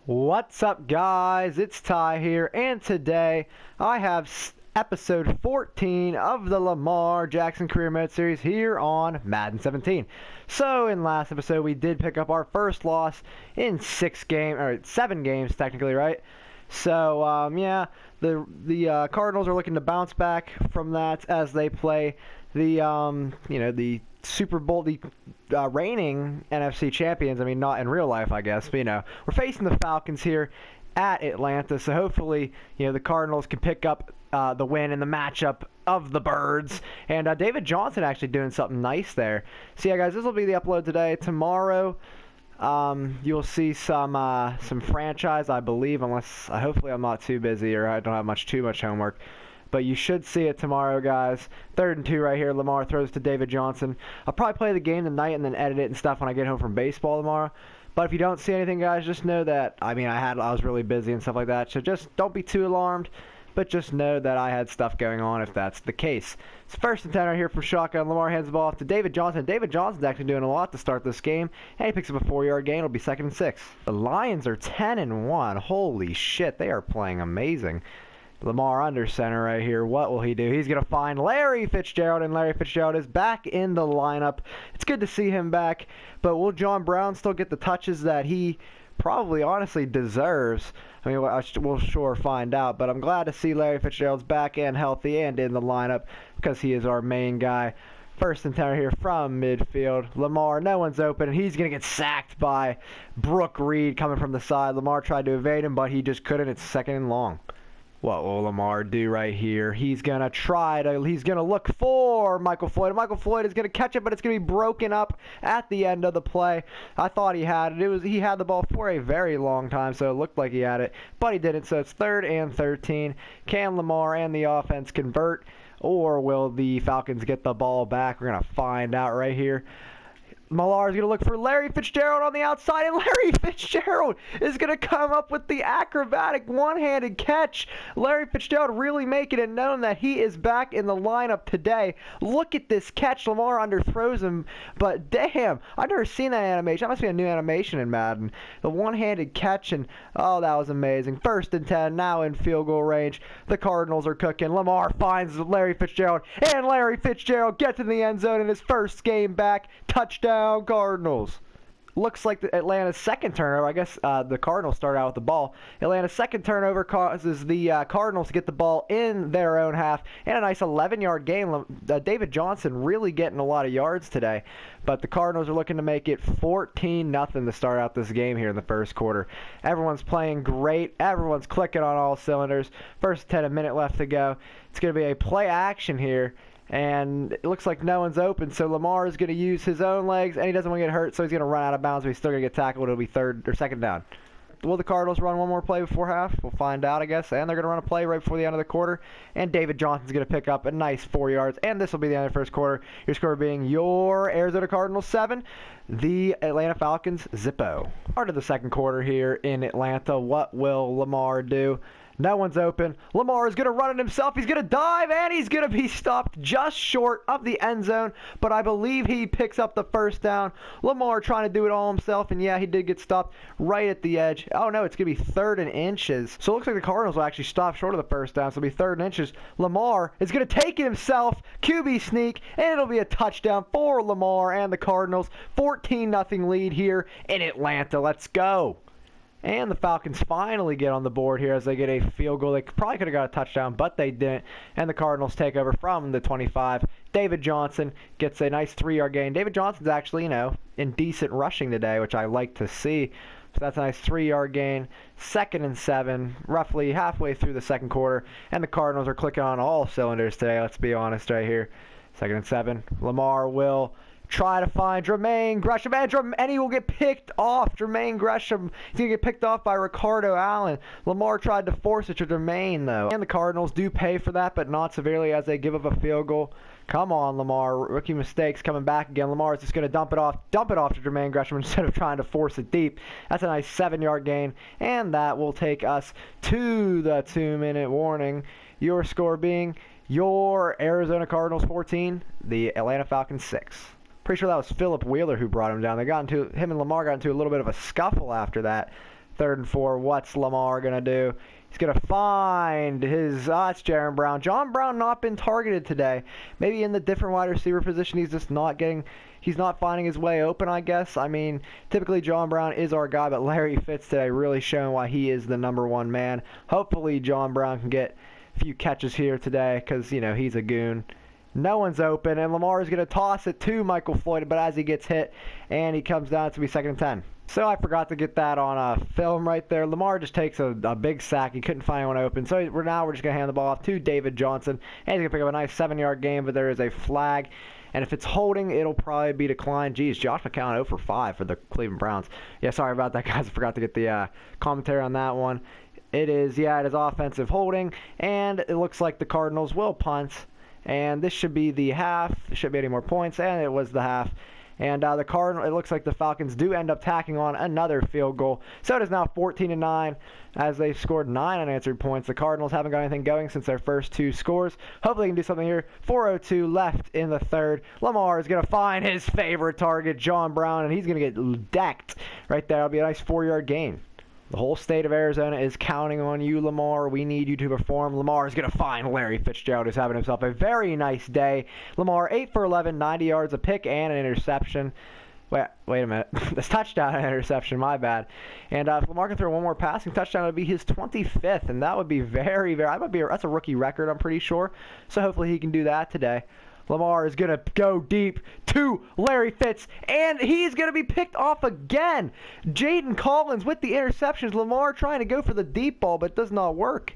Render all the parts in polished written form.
What's up, guys? It's Ty here, and today I have episode 14 of the Lamar Jackson Career Mode series here on Madden 17. So, in last episode, we did pick up our first loss in 7 games, technically, right? So, yeah, the Cardinals are looking to bounce back from that as they play the Super Bowl, the reigning NFC champions. I mean, not in real life, I guess, but, we're facing the Falcons here at Atlanta, so hopefully, the Cardinals can pick up the win in the matchup of the Birds. And David Johnson actually doing something nice there. So, yeah, guys, this will be the upload today. Tomorrow, you'll see some franchise, I believe, unless hopefully I'm not too busy or I don't have too much homework. But you should see it tomorrow, guys. 3rd and 2 right here. Lamar throws to David Johnson. I'll probably play the game tonight and then edit it and stuff when I get home from baseball tomorrow. But if you don't see anything, guys, just know that, I was really busy and stuff like that. So just don't be too alarmed. But just know that I had stuff going on if that's the case. It's 1st and 10 right here from shotgun. Lamar hands the ball off to David Johnson. David Johnson's actually doing a lot to start this game. And he picks up a 4-yard gain. It'll be 2nd and 6. The Lions are 10 and 1. Holy shit, they are playing amazing. Lamar under center right here. What will he do? He's going to find Larry Fitzgerald, and Larry Fitzgerald is back in the lineup. It's good to see him back, but will John Brown still get the touches that he probably honestly deserves? I mean, we'll sure find out, but I'm glad to see Larry Fitzgerald's back and healthy and in the lineup because he is our main guy. 1st and 10 here from midfield. Lamar, no one's open, and he's going to get sacked by Brooke Reed coming from the side. Lamar tried to evade him, but he just couldn't. It's 2nd and long. What will Lamar do right here? He's going to look for Michael Floyd. Michael Floyd is going to catch it, but it's going to be broken up at the end of the play. I thought he had it. He had the ball for a very long time, so it looked like he had it, but he didn't. So it's 3rd and 13. Can Lamar and the offense convert, or will the Falcons get the ball back? We're going to find out right here. Millar is going to look for Larry Fitzgerald on the outside, and Larry Fitzgerald is going to come up with the acrobatic one-handed catch. Larry Fitzgerald really making it known that he is back in the lineup today. Look at this catch. Lamar underthrows him, but damn, I've never seen that animation. That must be a new animation in Madden. The one-handed catch, and oh, that was amazing. 1st and 10, now in field goal range. The Cardinals are cooking. Lamar finds Larry Fitzgerald, and Larry Fitzgerald gets in the end zone in his first game back. Touchdown Cardinals. Looks like Atlanta's second turnover. I guess the Cardinals started out with the ball. Atlanta's second turnover causes the Cardinals to get the ball in their own half, and a nice 11-yard gain. David Johnson really getting a lot of yards today, but the Cardinals are looking to make it 14-0 to start out this game here in the first quarter. Everyone's playing great. Everyone's clicking on all cylinders. 1st 10, a minute left to go. It's going to be a play action here. And it looks like no one's open, so Lamar is going to use his own legs, and he doesn't want to get hurt, so he's going to run out of bounds, but he's still going to get tackled. It'll be 3rd or 2nd down. Will the Cardinals run one more play before half? We'll find out, I guess. And they're going to run a play right before the end of the quarter. And David Johnson's going to pick up a nice 4 yards. And this will be the end of the first quarter. Your score being your Arizona Cardinals 7, the Atlanta Falcons 0. Part of the second quarter here in Atlanta. What will Lamar do? No one's open. Lamar is going to run it himself. He's going to dive, and he's going to be stopped just short of the end zone. But I believe he picks up the 1st down. Lamar trying to do it all himself, and yeah, he did get stopped right at the edge. Oh, no, it's going to be 3rd and inches. So it looks like the Cardinals will actually stop short of the 1st down, so it'll be 3rd and inches. Lamar is going to take it himself. QB sneak, and it'll be a touchdown for Lamar and the Cardinals. 14-0 lead here in Atlanta. Let's go. And the Falcons finally get on the board here as they get a field goal. They probably could have got a touchdown, but they didn't. And the Cardinals take over from the 25. David Johnson gets a nice 3-yard gain. David Johnson's actually, in decent rushing today, which I like to see. So that's a nice 3-yard gain. 2nd and 7, roughly halfway through the second quarter. And the Cardinals are clicking on all cylinders today, let's be honest right here. 2nd and 7. Lamar will try to find Jermaine Gresham, and he will get picked off. Jermaine Gresham, he's going to get picked off by Ricardo Allen. Lamar tried to force it to Jermaine, though. And the Cardinals do pay for that, but not severely as they give up a field goal. Come on, Lamar. Rookie mistakes coming back again. Lamar is just going to dump it off to Jermaine Gresham instead of trying to force it deep. That's a nice 7-yard gain, and that will take us to the 2-minute warning. Your score being your Arizona Cardinals 14, the Atlanta Falcons 6. Pretty sure that was Philip Wheeler who brought him down. Him and Lamar got into a little bit of a scuffle after that. 3rd and 4. What's Lamar going to do? He's going to find his, it's Jaron Brown. John Brown not been targeted today. Maybe in the different wide receiver position, he's just not getting, he's not finding his way open, I guess. I mean, typically John Brown is our guy, but Larry Fitz today really showing why he is the #1 man. Hopefully John Brown can get a few catches here today because, you know, he's a goon. No one's open, and Lamar is going to toss it to Michael Floyd, but as he gets hit, and he comes down to be 2nd and 10. So I forgot to get that on film right there. Lamar just takes a big sack. He couldn't find anyone open. So we're just going to hand the ball off to David Johnson. And he's going to pick up a nice 7-yard gain, but there is a flag. And if it's holding, it'll probably be declined. Geez, Josh McCown 0 for 5 for the Cleveland Browns. Yeah, sorry about that, guys. I forgot to get the commentary on that one. It is offensive holding. And it looks like the Cardinals will punt. And this should be the half. It shouldn't be any more points. And it was the half. And the Cardinals, it looks like the Falcons do end up tacking on another field goal. So it is now 14-9 as they've scored 9 unanswered points. The Cardinals haven't got anything going since their first 2 scores. Hopefully they can do something here. 4:02 left in the 3rd. Lamar is going to find his favorite target, John Brown, and he's going to get decked right there. It'll be a nice 4-yard gain. The whole state of Arizona is counting on you, Lamar. We need you to perform. Lamar is going to find Larry Fitzgerald, who's having himself a very nice day. Lamar, 8 for 11, 90 yards, a pick, and an interception. Wait a minute. This touchdown and interception, my bad. And if Lamar can throw one more passing touchdown, it would be his 25th, and that would be that's a rookie record, I'm pretty sure. So hopefully he can do that today. Lamar is going to go deep to Larry Fitz, and he's going to be picked off again. Jaden Collins with the interceptions. Lamar trying to go for the deep ball, but it does not work.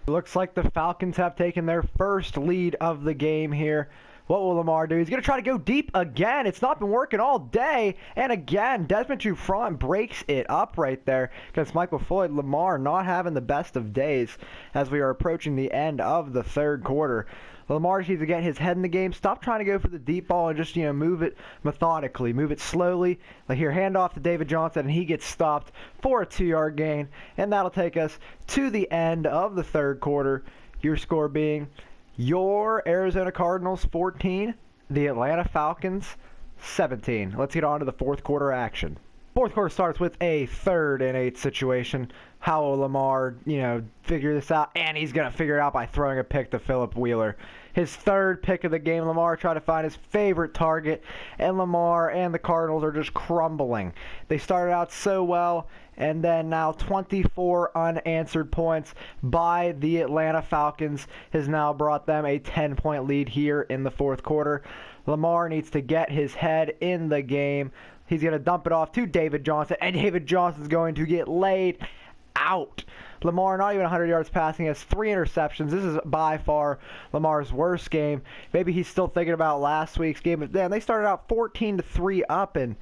Looks like the Falcons have taken their first lead of the game here. What will Lamar do? He's going to try to go deep again. It's not been working all day. And again, Desmond Trufant breaks it up right there against Michael Floyd. Lamar not having the best of days as we are approaching the end of the 3rd quarter. Lamar needs to get his head in the game. Stop trying to go for the deep ball and just, move it methodically. Move it slowly. Like here, hand off to David Johnson, and he gets stopped for a 2-yard gain. And that'll take us to the end of the 3rd quarter. Your score being your Arizona Cardinals 14, the Atlanta Falcons 17. Let's get on to the 4th quarter action. 4th quarter starts with a 3rd and 8 situation. How will Lamar, figure this out? And he's going to figure it out by throwing a pick to Phillip Wheeler. His 3rd pick of the game. Lamar trying to find his favorite target. And Lamar and the Cardinals are just crumbling. They started out so well. And then now 24 unanswered points by the Atlanta Falcons has now brought them a 10-point lead here in the 4th quarter. Lamar needs to get his head in the game. He's going to dump it off to David Johnson, and David Johnson's going to get laid out. Lamar, not even 100 yards passing, has 3 interceptions. This is by far Lamar's worst game. Maybe he's still thinking about last week's game. But man, they started out 14-3 up, and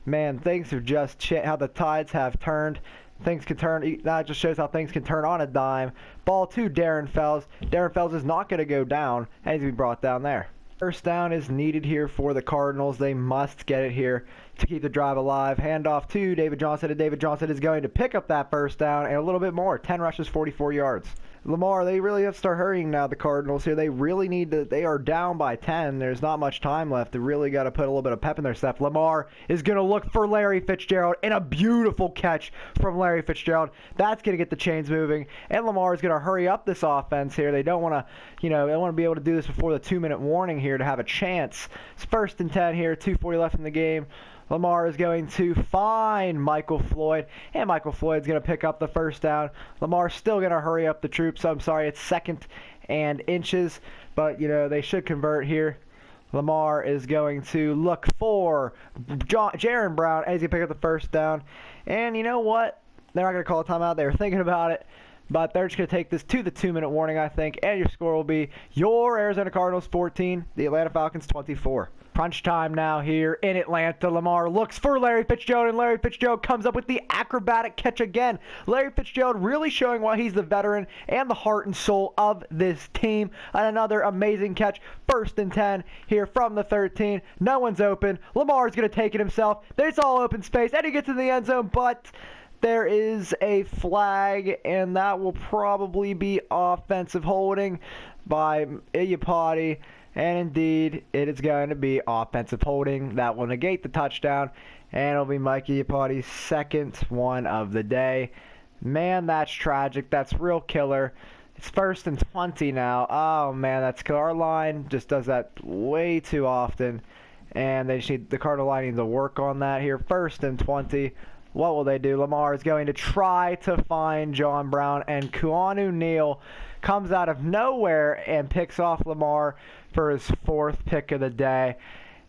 man, things have just how the tides have turned. Things can turn. That just shows how things can turn on a dime. Ball to Darren Fells. Darren Fells is not going to go down, and he's going to be brought down there. First down is needed here for the Cardinals. They must get it here to keep the drive alive. Handoff to David Johnson, and David Johnson is going to pick up that first down and a little bit more. 10 rushes, 44 yards. Lamar, they really have to start hurrying now, the Cardinals here. They really need to, they are down by 10. There's not much time left. They really got to put a little bit of pep in their step. Lamar is going to look for Larry Fitzgerald, and a beautiful catch from Larry Fitzgerald. That's going to get the chains moving, and Lamar is going to hurry up this offense here. They don't want to, they want to be able to do this before the 2-minute warning here to have a chance. It's 1st and 10 here, 2:40 left in the game. Lamar is going to find Michael Floyd, and Michael Floyd's going to pick up the first down. Lamar's still going to hurry up the troops. I'm sorry, it's 2nd and inches, but, they should convert here. Lamar is going to look for Jaron Brown as he pick up the first down. And you know what? They're not going to call a timeout. They were thinking about it, but they're just going to take this to the 2-minute warning, I think, and your score will be your Arizona Cardinals 14, the Atlanta Falcons 24. Crunch time now here in Atlanta. Lamar looks for Larry Fitzgerald, and Larry Fitzgerald comes up with the acrobatic catch again. Larry Fitzgerald really showing why he's the veteran and the heart and soul of this team. And another amazing catch. 1st and 10 here from the 13. No one's open. Lamar's going to take it himself. There's all open space, and he gets in the end zone, but there is a flag, and that will probably be offensive holding by Iapati. And indeed, it is going to be offensive holding that will negate the touchdown. And it'll be Mikey Iupati's second one of the day. Man, that's tragic. That's real killer. It's 1st and 20 now. Oh, man, that's killer. Our line just does that way too often. And they just need the Cardinal line needs to work on that here. 1st and 20. What will they do? Lamar is going to try to find John Brown. And Keanu Neal comes out of nowhere and picks off Lamar for his 4th pick of the day.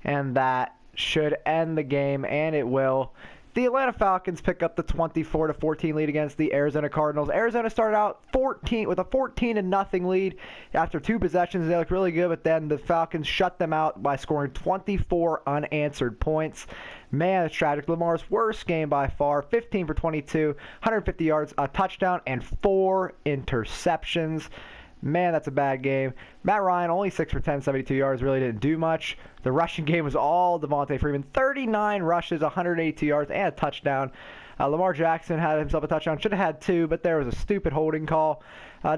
And that should end the game, and it will. The Atlanta Falcons pick up the 24-14 lead against the Arizona Cardinals. Arizona started out with a 14-0 lead after 2 possessions. They looked really good, but then the Falcons shut them out by scoring 24 unanswered points. Man, it's tragic. Lamar's worst game by far. 15 for 22, 150 yards, a touchdown, and 4 interceptions. Man, that's a bad game. Matt Ryan, only 6 for 10, 72 yards, really didn't do much. The rushing game was all Devontae Freeman. 39 rushes, 182 yards, and a touchdown. Lamar Jackson had himself a touchdown. Should have had 2, but there was a stupid holding call.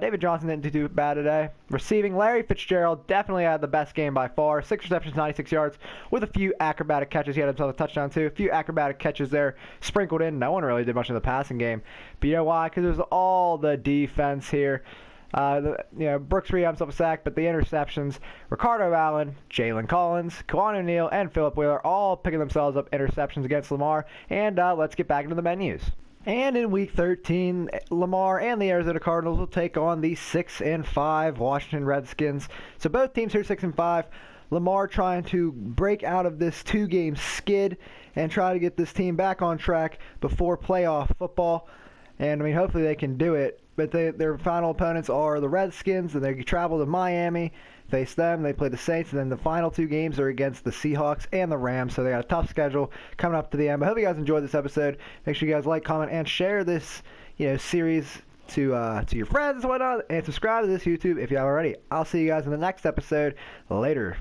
David Johnson didn't do too bad today. Receiving, Larry Fitzgerald definitely had the best game by far. 6 receptions, 96 yards, with a few acrobatic catches. He had himself a touchdown, too. A few acrobatic catches there sprinkled in. No one really did much in the passing game. But you know why? Because it was all the defense here. Brooks Reed had himself a sack, but the interceptions, Ricardo Allen, Jalen Collins, Keanu Neal, and Phillip Wheeler all picking themselves up interceptions against Lamar. And let's get back into the menus. And in Week 13, Lamar and the Arizona Cardinals will take on the 6-5 Washington Redskins. So both teams are 6-5. Lamar trying to break out of this 2-game skid and try to get this team back on track before playoff football. And, hopefully they can do it. But their final opponents are the Redskins, and they travel to Miami, face them. They play the Saints, and then the final 2 games are against the Seahawks and the Rams. So they got a tough schedule coming up to the end. But I hope you guys enjoyed this episode. Make sure you guys like, comment, and share this series to your friends and whatnot. And subscribe to this YouTube if you haven't already. I'll see you guys in the next episode. Later.